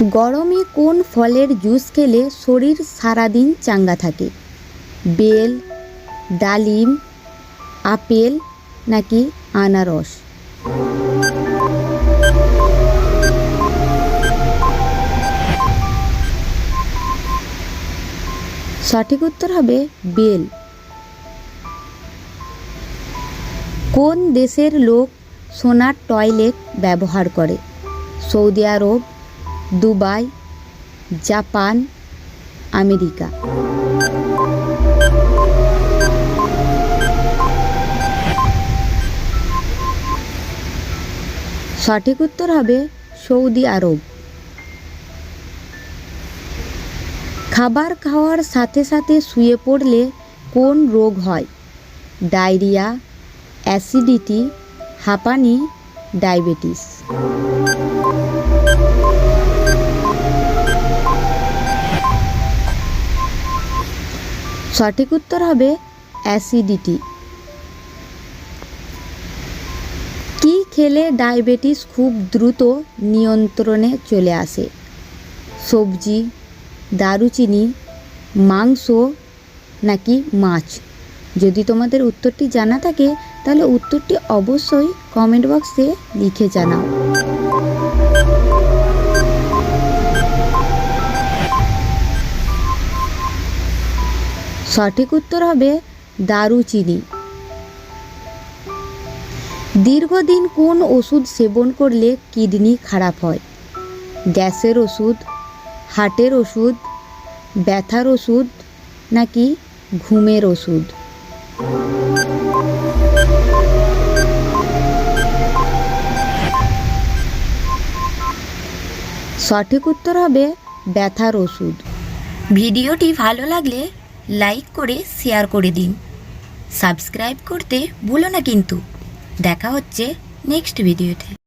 গরমে কোন ফলের জুস খেলে শরীর সারাদিন চাঙ্গা থাকে? বেল, ডালিম, আপেল নাকি আনারস? সঠিক উত্তর হবে বেল। কোন দেশের লোক সোনার টয়লেট ব্যবহার করে? সৌদি আরব, দুবাই, জাপান, আমেরিকা? সঠিক উত্তর হবে সৌদি আরব। খাবার খাওয়ার সাথে সাথে শুয়ে পড়লে কোন রোগ হয়? ডায়রিয়া, অ্যাসিডিটি, হাঁপানি, ডায়াবেটিস? সঠিক উত্তর হবে অ্যাসিডিটি। কি খেলে ডায়াবেটিস খুব দ্রুত নিয়ন্ত্রণে চলে আসে? সবজি, দারুচিনি, মাংস নাকি মাছ? যদি তোমাদের উত্তরটি জানা থাকে তাহলে উত্তরটি অবশ্যই কমেন্ট বক্সে লিখে জানাও। সঠিক উত্তর হবে দারুচিনি। দীর্ঘদিন কোন ওষুধ সেবন করলে কিডনি খারাপ হয়? গ্যাসের ওষুধ, হার্টের ওষুধ, ব্যথার ওষুধ নাকি ঘুমের ওষুধ? সঠিক উত্তর হবে ব্যথার ওষুধ। ভিডিওটি ভালো লাগলে লাইক করে শেয়ার করে দিন। সাবস্ক্রাইব করতে ভুলো না কিন্তু। দেখা হচ্ছে নেক্সট ভিডিওতে।